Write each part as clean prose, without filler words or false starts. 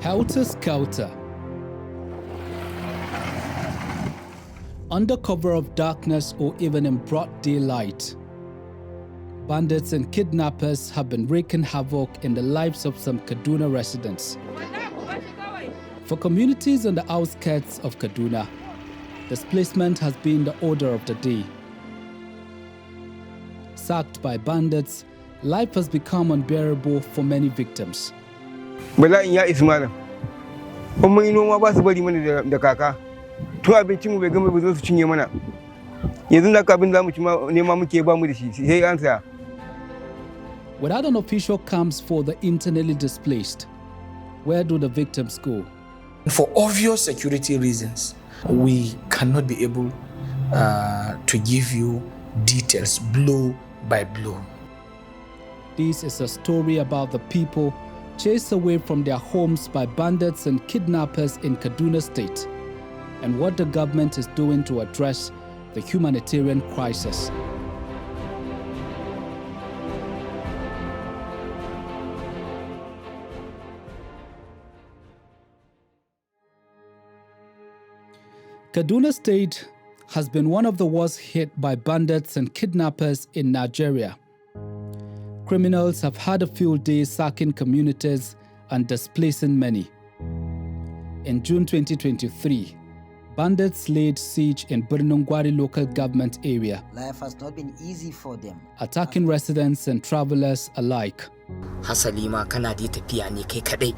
Helter-skelter. Under cover of darkness or even in broad daylight, bandits and kidnappers have been wreaking havoc in the lives of some Kaduna residents. For communities on the outskirts of Kaduna, displacement has been the order of the day. Sacked by bandits, life has become unbearable for many victims. Bala'in ya isa malam. Kuma yi noma ba su bari mana da kaka. To abincin mu bai gama ba zo su cinye mana. Yanzu da abin da mu ci nema muke ba mu da shi sai an saya. Without an official camps for the internally displaced, where do the victims go? For obvious security reasons, we cannot be able to give you details blow by blow. This is a story about the people chased away from their homes by bandits and kidnappers in Kaduna State, and what the government is doing to address the humanitarian crisis. Kaduna State has been one of the worst hit by bandits and kidnappers in Nigeria. Criminals have had a field day sacking communities and displacing many. In June 2023, bandits laid siege in Biri local government area. Life has not been easy for them, attacking residents and travelers alike. Hasalima kana da tafiya ne kai kadai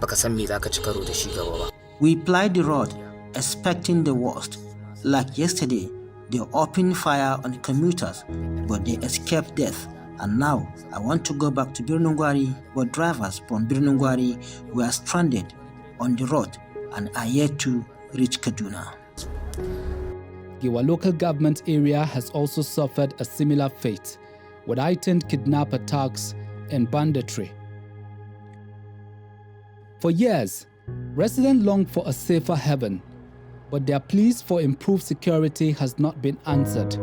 baka san me zaka ci karo da shi gaba ba. We plied the road, expecting the worst. Like yesterday, they opened fire on the commuters, but they escaped death. And now, I want to go back to Biri, but drivers from Biri were stranded on the road and are yet to reach Kaduna. Giwa local government area has also suffered a similar fate, with heightened kidnap attacks and banditry. For years, residents longed for a safer heaven, but their pleas for improved security has not been answered.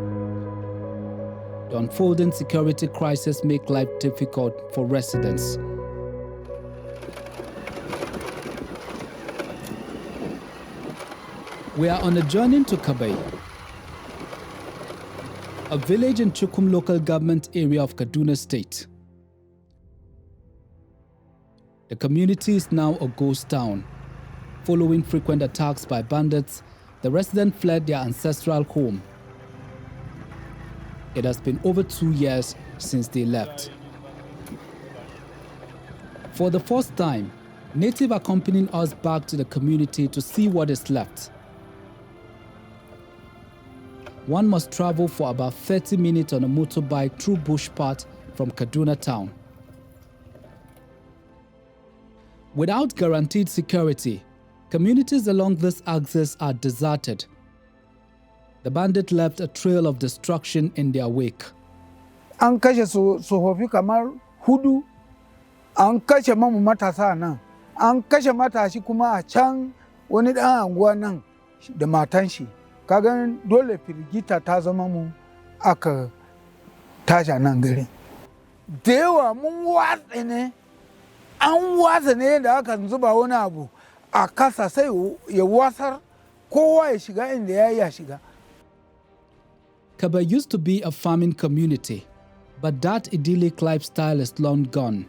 The unfolding security crisis makes life difficult for residents. We are on a journey to Kabai, a village in Chikun local government area of Kaduna State. The community is now a ghost town. Following frequent attacks by bandits, the residents fled their ancestral home. It has been over 2 years since they left. For the first time, natives accompanying us back to the community to see what is left. One must travel for about 30 minutes on a motorbike through bush path from Kaduna town. Without guaranteed security, communities along this axis are deserted. The bandit left a trail of destruction in their wake. An kashe tsofaffi kamar hudu, an kashe mamu matasa nan, an kashe matashi kuma a can wani ɗan anguwa nan da matan shi. Kaga dole firgita ta zama mu aka tashi nan gari. Da yawa mun watsa ne, an watsa ne da aka zuba wani abu a kasa sai ya wasar kowa ya shiga inda ya shiga. Kabai used to be a farming community, but that idyllic lifestyle is long gone.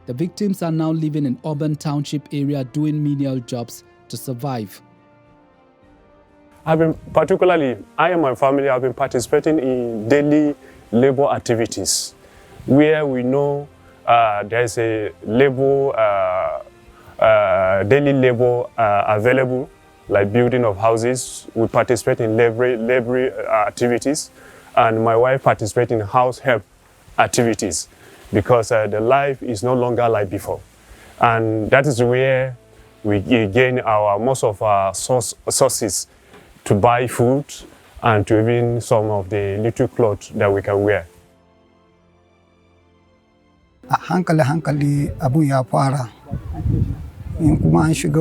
The victims are now living in urban township area doing menial jobs to survive. I and my family have been participating in daily labor activities where we know there's a daily labor available, like building of houses. We participate in labor activities, and my wife participates in house help activities because the life is no longer like before. And that is where we gain most of our sources to buy food and to even some of the little clothes that we can wear. Hankali abun ya fara. In kuma an shiga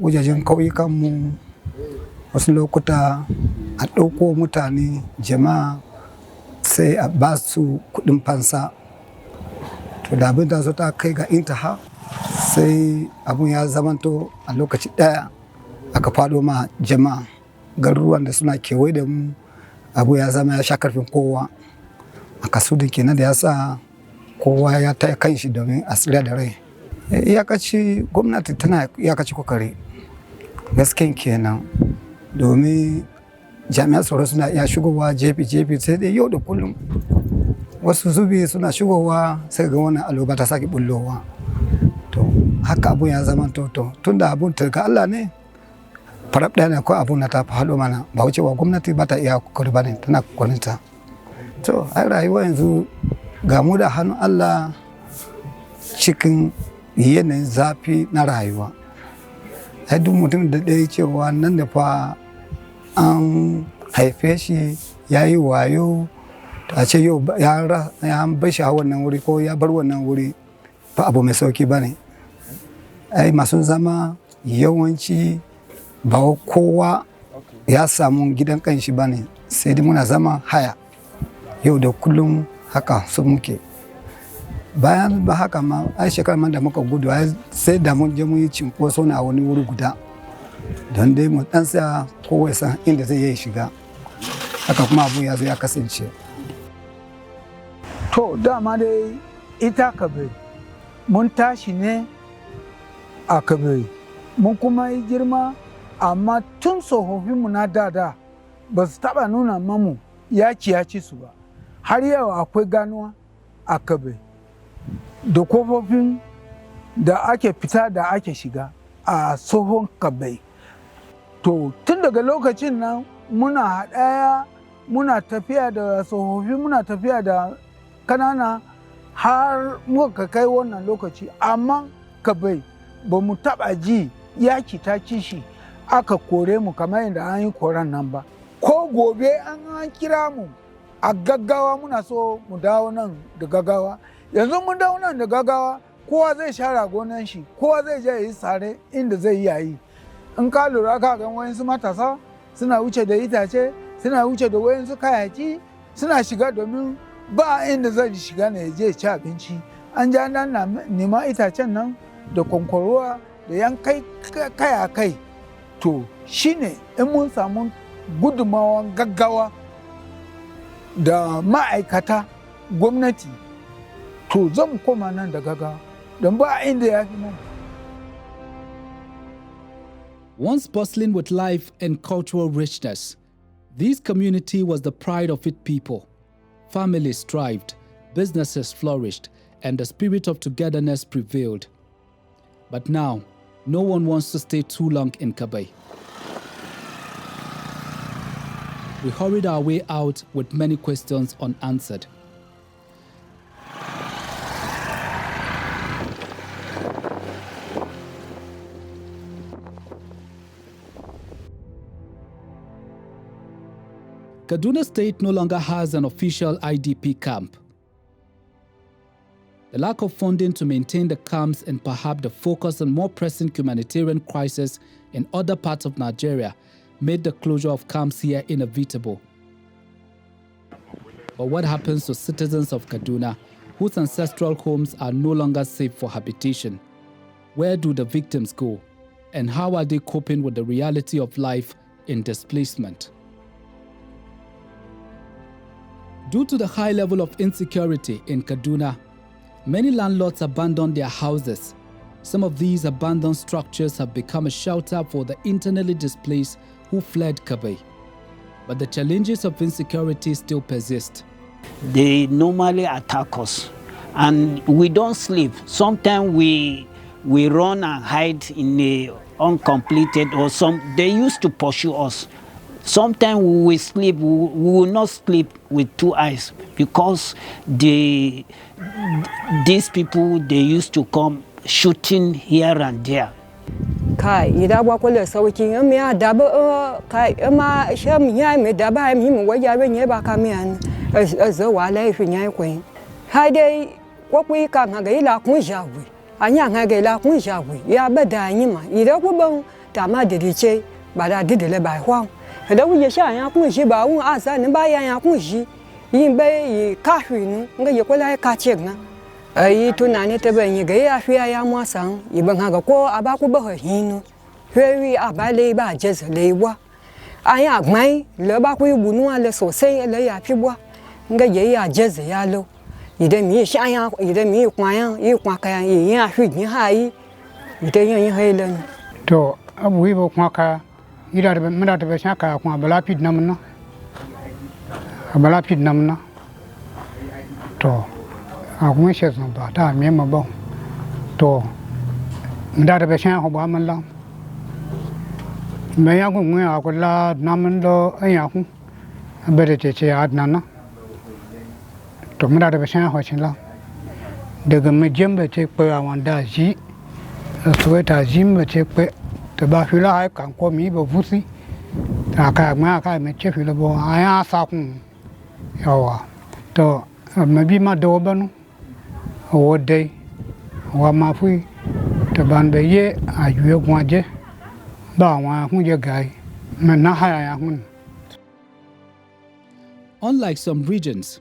wajajen kauyukanmu wasu lokuta a ɗauko mutane jama'a sai a ba su kuɗin fansa. To da abin da zo ta kai ga intaha sai abun ya zamanto a lokaci ɗaya aka faɗo ma jama'a garuruwan da suna kewaye da mu. Abu ya zama ya sha karfin kowa a kasudin kenan da ya sa kowa ya taya kan shi domin a tsira da rai. Iyakaci gwamnati tana iyakaci kokari gaskiyan kenan domin jami'an tsaro suna iya shigowa jefi sai dai yau da kullum wasu zubi suna shigowa sai ga wani aloba ta sake bullowa. To haka abun ya zama to tunda abun daga Allah ne farab ɗaya ne ko abun na ta faɗo mana ba wucewa gwamnati ba ta iya kokari ba ne tana kokarinta. To ai rayuwa yanzu ga mu da hannun Allah cikin yanayin zafi na rayuwa. Ai duk mutum da ɗaya cewa nan da fa an haife shi ya yi wayo a ce yau ya bar shi a wannan wuri ko ya bar wannan wuri ba abu mai sauki ba ne. Ai masu zama yawanci ba kowa ya samu gidan kanshi ba ne sai dai muna zama haya yau da kullum haka su muke. Bayan ba haka ma ai shekarar da muka gudu sai da mun je mun yi cinkoso na wani wuri guda don dai mu dan tsaya kowa san inda zai yi shiga. Haka kuma abu ya zo ya kasance. To dama dai ita Kabai mun tashi ne a Kabai mun kuma yi girma amma tun tsofaffinmu na da ba su taba nuna mamu ya ci su ba. Har yau akwai ganuwa a Kabai da kofofin da ake fita da ake shiga a tsohon Kabai. To tun daga lokacin nan muna haɗaya muna tafiya da tsofaffi muna tafiya da kanana har muka kai wannan lokaci, amma Kabai ba mu taɓa ji yaki ta ci shi aka kore mu kamar yadda an yi koran nan ba. Ko gobe an kira mu a gaggawa muna so mu dawo nan da gaggawa. Yanzu mun dawo nan da gaggawa kowa zai share gonan shi, kowa zai je yi sare inda zai yi yayi. In ka lura ka ga wayansu matasa suna wuce da itace, suna wuce da wayansu kayaki, suna shiga domin ba inda zai shiga ne ya je ci abinci. An ja nan na nema itacen nan da kwankwaruwa da yan kai a kai. To shine in mun samu gudunmawan gaggawa da ma'aikata gwamnati to zan koma nan da gaggawa don ba inda ya fi nan. Once bustling with life and cultural richness, this community was the pride of its people. Families thrived, businesses flourished, and the spirit of togetherness prevailed. But now, no one wants to stay too long in Kabai. We hurried our way out with many questions unanswered. Kaduna State no longer has an official IDP camp. The lack of funding to maintain the camps and perhaps the focus on more pressing humanitarian crises in other parts of Nigeria made the closure of camps here inevitable. But what happens to citizens of Kaduna whose ancestral homes are no longer safe for habitation? Where do the victims go? And how are they coping with the reality of life in displacement? Due to the high level of insecurity in Kaduna, many landlords abandoned their houses. Some of these abandoned structures have become a shelter for the internally displaced who fled Kabai. But the challenges of insecurity still persist. They normally attack us and we don't sleep. Sometimes we run and hide in a uncompleted or they used to pursue us. Sometimes we will sleep, we will not sleep with two eyes because these people, they used to come shooting here and there. Kai ida ba ko le sauki me ya da ba kai ma shem nya me da ba mi mo ya be nye ba ka me an zo wa le fi nya ko ha dai ko ku ka nga ga ila kun jawi anya nga ga ila kun jawi ya ba da yin ma ida ku ban ta ma de ce ba da de le ba hwa da wu ye sha nya kun shi ba wu a sa ne ba ya nya kun shi yin be yi ka hwi nu nga ye ko la ka che nga ai tunani ta ban yi ga ya fi ya mu san iban haka ko abaku ba hinu fewi abale ba jez lewa aya gmai le ba ku bunu ale sosai le ya fi bwa nga ye ya jez ya lo ide mi sha ya ide mi kwa ya yi kwa ka ya ya fi ni hai ide yan hele to abu yi ba kwa ka ida da mada da sha ka kwa bala pid namna bala pid namna to a kuma shi sun ba ta me ma ba to mada da sha ho ba man la me ya ku mu ya ku la namun do ya ku bere ce adnana to mada da sha ho chin la daga me jembe ce ko wanda ji so ta jimbe ce ko to ba fi la ai kan ko mi ba fusi ta ka ma ka me ce fi la bo aya sa ku yawa to me bi ma do ba no o dai wa ma fu to ban be ye a yu gwa je ba wa hu je gai me na ha ya hun. Unlike some regions,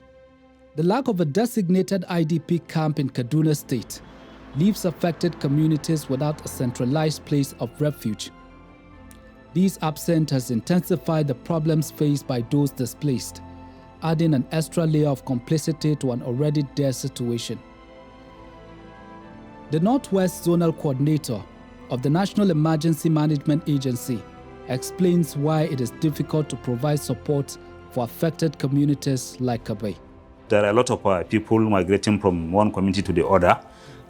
the lack of a designated IDP camp in Kaduna State leaves affected communities without a centralized place of refuge. This absence has intensified the problems faced by those displaced, adding an extra layer of complexity to an already dire situation. The Northwest Zonal Coordinator of the National Emergency Management Agency explains why it is difficult to provide support for affected communities like Kabai. There are a lot of people migrating from one community to the other.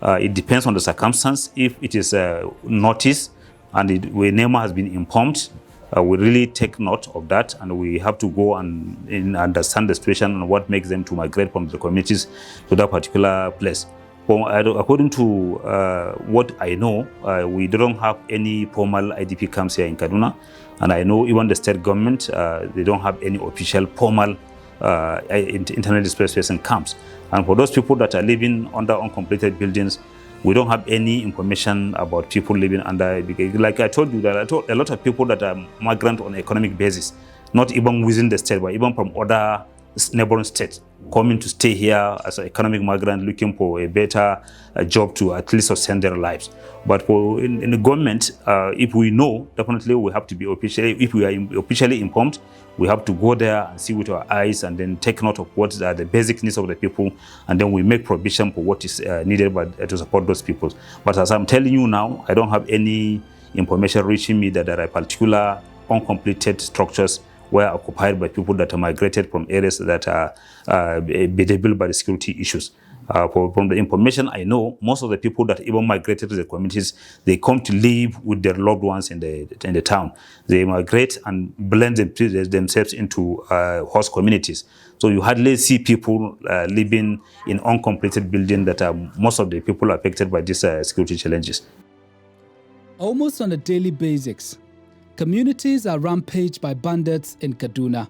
It depends on the circumstance. If it is noticed and the NEMA has been informed, we really take note of that, and we have to go and understand the situation and what makes them to migrate from the communities to that particular place. According to what I know, we don't have any formal IDP camps here in Kaduna, and I know even the state government, they don't have any official formal internally displaced person camps. And for those people that are living under uncompleted buildings, we don't have any information about people living under, like I told you, there are a lot of people that are migrant on an economic basis, not even within the state, but even from other neighboring states, coming to stay here as an economic migrant, looking for a better job to at least sustain their lives. But for in the government, if we know, definitely we have to be officially, if we are officially informed, we have to go there and see with our eyes and then take note of what are the basic needs of the people, and then we make provision for what is needed to support those people. But as I'm telling you now, I don't have any information reaching me that there are particular uncompleted structures were occupied by people that are migrated from areas that are bedeviled by the security issues. From the information I know, most of the people that even migrated to the communities, they come to live with their loved ones in the town. They migrate and blend themselves into host communities. So you hardly see people living in uncompleted buildings that are most of the people affected by these security challenges. Almost on a daily basis, communities are rampaged by bandits in Kaduna.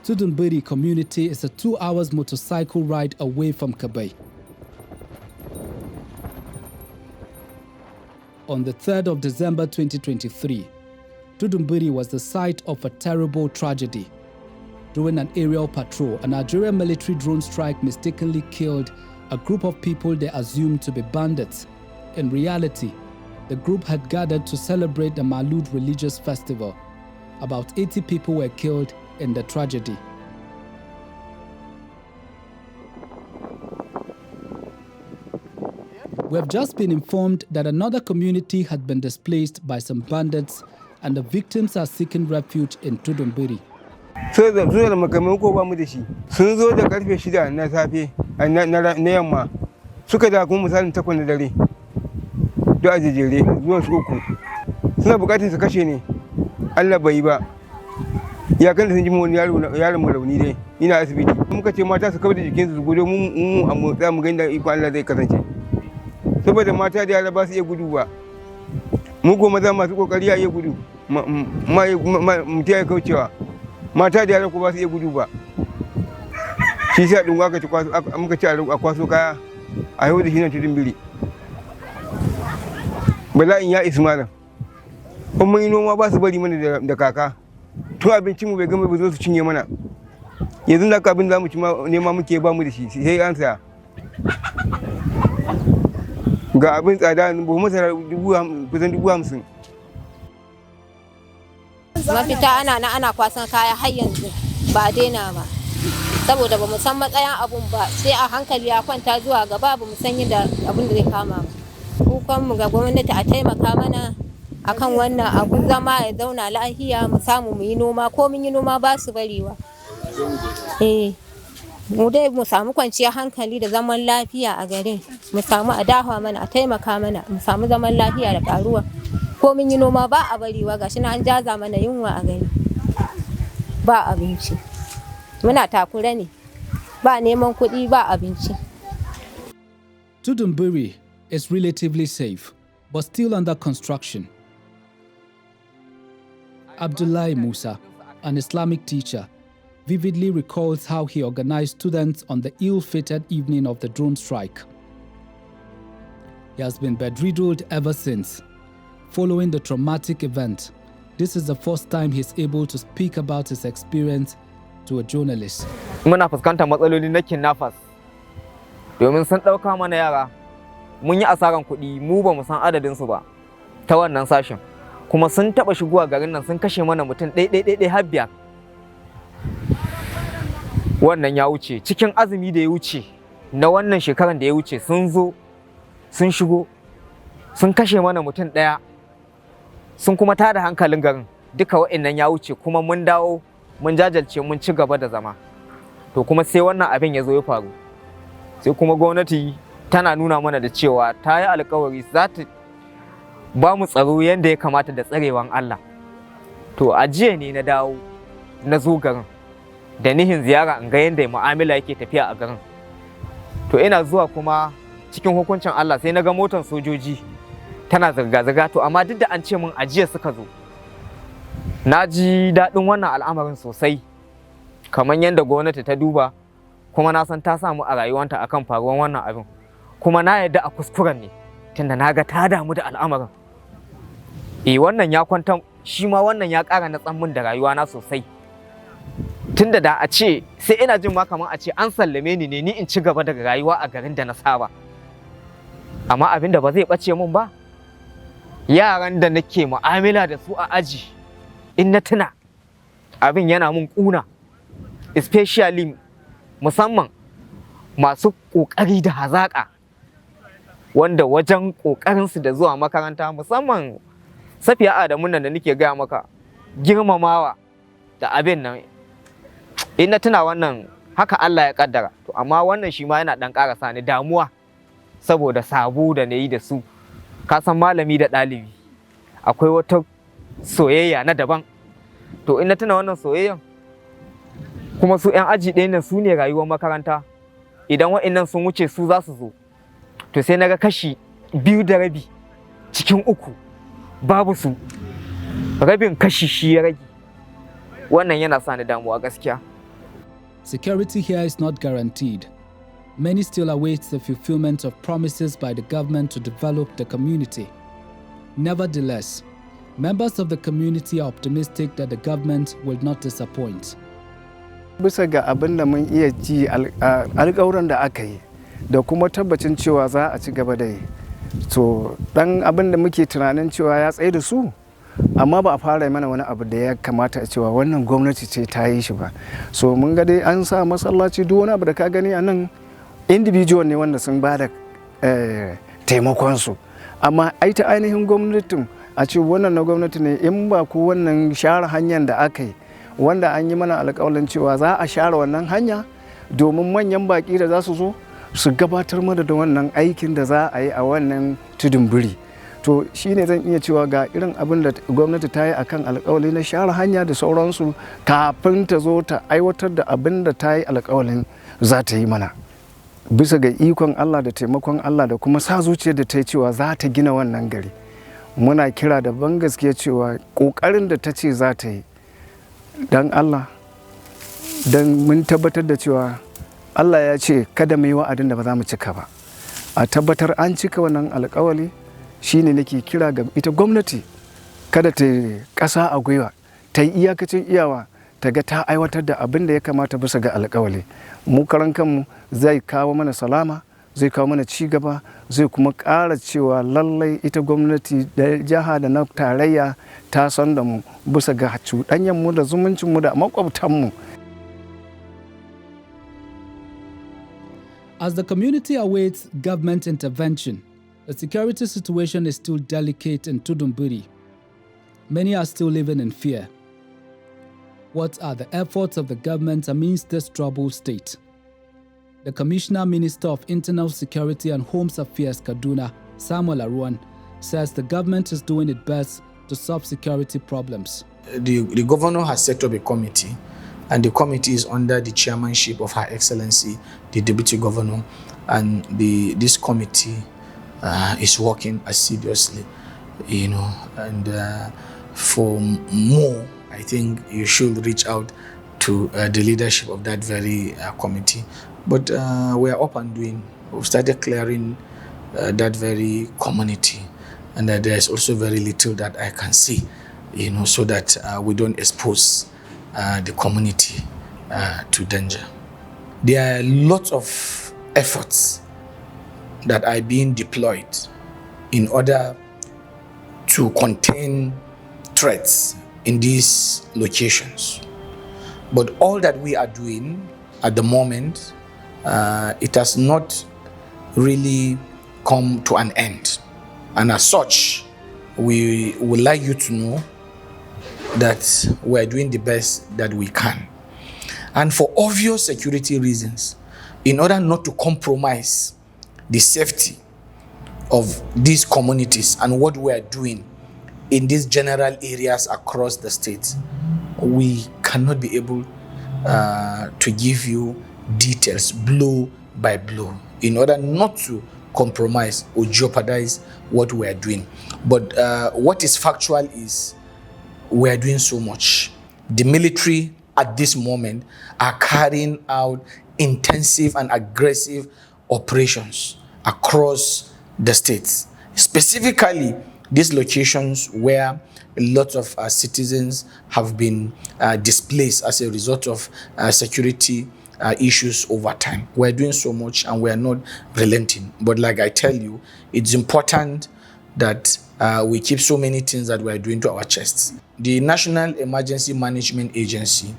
Tudun Biri community is a 2-hour motorcycle ride away from Kabai. On the 3rd of December 2023, Tudun Biri was the site of a terrible tragedy. During an aerial patrol, a Nigerian military drone strike mistakenly killed a group of people they assumed to be bandits. In reality, the group had gathered to celebrate the Maulud religious festival. About 80 people were killed in the tragedy. We have just been informed that another community had been displaced by some bandits, and the victims are seeking refuge in Tudun Biri. So da makamai ko ba mu da shi. Sun zo da karfe 6 na safe na yamma. Suka da kuma misalin 8 na dare. Duk a jejjere zuwa su uku. Suna bukatar su kashe ne. Allah bai yi ba. Ya kan sun ji mu yaron mu rauni dai. Ina asibiti. Muka ce mata su kawar da jikinsu su gudu mu a motsa mu ga inda iko Allah zai kasance. Saboda mata da yara ba su iya gudu ba. Mu goma za masu kokari ya iya gudu. Mutum ya kaucewa. Mata da yara ko ba su iya gudu ba. Shi sa ɗin aka ci kwaso, muka ci a kwaso kaya a yau da shi nan Tudun Biri. Bala'in ya isa malam. Kuma yi noma ba su bari mana da kaka. Tun abincin mu bai gama ba zo su cinye mana. yanzu da abin da mu ci nema muke ba mu da shi sai an saya ga abin tsada buhu masara kusan 50,000. Mafita ana kwasan kaya har yanzu ba daina ba saboda ba mu san matsayin abun ba sai a hankali ya kwanta zuwa gaba ba mu san yadda abun da zai kama ba. Kukan mu ga gwamnati a taimaka mana akan wannan abu zama ya zauna lafiya mu samu mu yi noma ko mun yi noma ba su barewa. Mu dai mu samu kwanciyar hankali da zaman lafiya a garin mu samu a dafa mana a taimaka mana mu samu zaman lafiya da karuwa ko mun yi noma ba a barewa gashi na an jaza mana yunwa a gari ba abinci muna takura ne ba neman kuɗi ba abinci. Tudun Biri is relatively safe but still under construction. Abdullahi Musa, an Islamic teacher, vividly recalls how he organized students on the ill-fated evening of the drone strike. He has been bedriddled ever since. Following the traumatic event, this is the first time he's able to speak about his experience to a journalist. Muna fuskantar matsaloli na kidnappers domin sun ɗauka mana yara mun yi asaran kuɗi mu ba mu san adadin su ba ta wannan sashen kuma sun taɓa shigowa garin nan sun kashe mana mutum ɗai har 5. Wannan ya wuce cikin azumi da ya wuce na wannan shekaran da ya wuce sun zo sun shigo sun kashe mana mutum 1 sun kuma tada hankalin garin duka wa'annan ya wuce kuma mun dawo mun jajirce mun ci gaba da zama to kuma sai wannan abin ya zo ya faru sai kuma gwamnati tana nuna mana da cewa ta yi alkawari za ta ba mu tsaro yadda ya kamata da tsarewan Allah to a jiya ne na dawo na zo garin da nihin ziyara in ga yadda mu'amala yake tafiya a garin to ina zuwa kuma cikin hukuncin Allah sai na ga motar sojoji tana zirga-zirga to amma duk da an ce min ajiya suka zo na ji daɗin wannan al'amarin sosai kamar yadda gwamnati ta duba kuma na san ta samu a rayuwanta akan faruwar wannan abin kuma na yarda a kuskuren ne tunda na ga ta damu da al'amarin wannan ya kwanta shi ma wannan ya ƙara natsan min da rayuwa na sosai tunda da a ce sai ina jin ma kamar a ce an sallame ni ne ni in ci gaba da rayuwa a garin da na saba amma abin da ba zai ɓace min ba yaran da nake mu'amala da su a aji in na tuna abin yana mun ƙuna especially musamman masu ƙoƙari da hazaƙa wanda wajen ƙoƙarinsu da zuwa makaranta musamman Safiya Adamu nan da nake gaya maka girmamawa da abin nan in na tuna wannan haka Allah ya kaddara to amma wannan shi ma yana dan ƙarasa ni damuwa saboda sabo da nayi da su ka san malami da ɗalibi akwai wata soyayya na daban to in na tuna wannan soyayyan kuma su 'yan aji ɗaya nan su ne rayuwar makaranta idan wa'annan sun wuce su za su zo to sai na ga kashi 2.5 cikin 3 babu su rabin kashi shi ya rage wannan yana sa ni damuwa gaskiya. Security here is not guaranteed. Many still await the fulfillment of promises by the government to develop the community. Nevertheless, members of the community are optimistic that the government will not disappoint. Bisa ga abin da mun iya ji alƙawuran da aka yi da kuma tabbacin cewa za a ci gaba da yi. So dan abin da muke tunanin cewa ya tsaye da su amma ba a fara mana wani abu da ya kamata a cewa wannan gwamnati ce ta yi shi ba. So mun ga dai an sa masallaci duk wani abu da ka gani a nan individual ne wanda sun ba da taimakon su amma ai ta ainihin gwamnatin a ce wannan na gwamnati ne in ba ko wannan share hanyar da aka yi wanda an yi mana alƙawarin cewa za a share wannan hanya domin manyan baƙi da za su zo su gabatar mana da wannan aikin da za a yi a wannan tudun biri to shine zan iya cewa ga irin abin da gwamnati ta yi akan alƙawari na share hanya da sauransu kafin ta zo ta aiwatar da abin da ta yi alƙawarin za ta yi mana bisa ga ikon Allah da taimakon Allah da kuma sa zuciyar da ta yi cewa za ta gina wannan gari muna kira da ban gaskiya cewa ƙoƙarin da ta ce za ta yi don Allah don mun tabbatar da cewa Allah ya ce kada mu yi wa'adin da ba za mu cika ba a tabbatar an cika wannan alƙawari shine nake kira ga ita gwamnati kada ta ƙasa a gwiwa ta yi iyakacin iyawa ta ga ta aiwatar da abin da ya kamata bisa ga alƙawali. Mu karan kanmu zai kawo mana salama, zai kawo mana ci gaba, zai kuma ƙara cewa lallai ita gwamnati da jiha da na tarayya ta san da mu bisa ga cuɗanyenmu da zumuncinmu da makwabtanmu. As the community awaits government intervention, the security situation is still delicate in Tudun, Biri. Many are still living in fear. What are the efforts of the government amidst this troubled state? The Commissioner Minister of Internal Security and Homes Affairs, Kaduna, Samuel Aruan, says the government is doing its best to solve security problems. The governor has set up a committee, and the committee is under the chairmanship of Her Excellency, the Deputy Governor, and this committee is working assiduously, and for more, I think you should reach out to the leadership of that very committee. But we are up and doing. We've started clearing that very community, and there's also very little that I can see, so that we don't expose the community to danger. There are lots of efforts that are being deployed in order to contain threats in these locations. But all that we are doing at the moment, it has not really come to an end. And as such, we would like you to know that we are doing the best that we can. And for obvious security reasons, in order not to compromise the safety of these communities and what we are doing in these general areas across the state, we cannot be able to give you details blow by blow in order not to compromise or jeopardize what we are doing. But what is factual is we are doing so much. The military at this moment are carrying out intensive and aggressive operations across the states, specifically these locations where a lot of citizens have been displaced as a result of security issues over time. We're doing so much and we are not relenting. But like I tell you, it's important that we keep so many things that we're doing to our chests. The National Emergency Management Agency,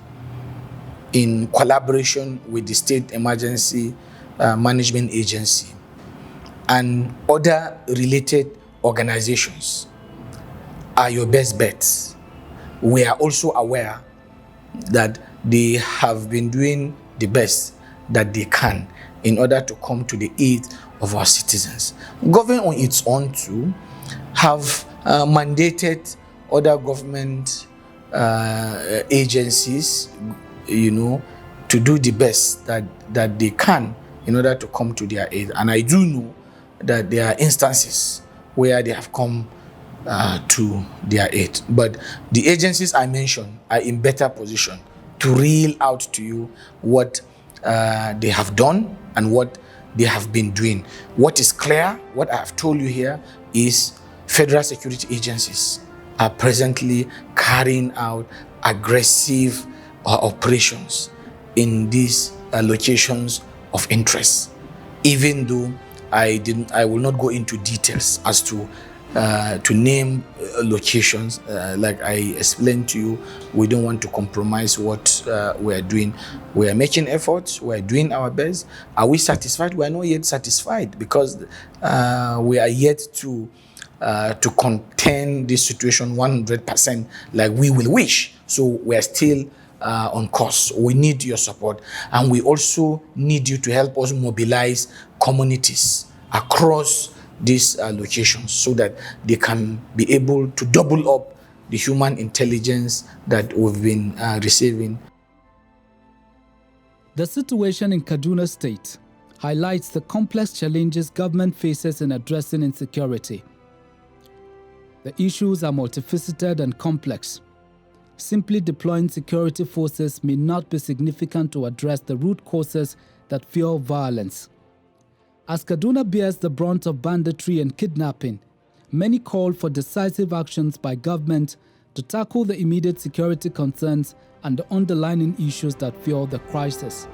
in collaboration with the State Emergency Management Agency and other related organizations, are your best bets. We are also aware that they have been doing the best that they can in order to come to the aid of our citizens. Government on its own too have mandated other government agencies, to do the best that they can in order to come to their aid. And I do know that there are instances where they have come to their aid. But the agencies I mentioned are in better position to reel out to you what they have done and what they have been doing. What is clear, what I have told you here, is federal security agencies are presently carrying out aggressive operations in these locations of interest. Even though I will not go into details as to name locations. Like I explained to you, we don't want to compromise what we are doing. We are making efforts. We are doing our best. Are we satisfied? We are not yet satisfied because we are yet to contain this situation 100% like we will wish. So we are still on course. We need your support, and we also need you to help us mobilize communities across these locations so that they can be able to double up the human intelligence that we've been receiving. The situation in Kaduna State highlights the complex challenges government faces in addressing insecurity. The issues are multifaceted and complex. Simply deploying security forces may not be significant to address the root causes that fuel violence. As Kaduna bears the brunt of banditry and kidnapping, many call for decisive actions by government to tackle the immediate security concerns and the underlying issues that fuel the crisis.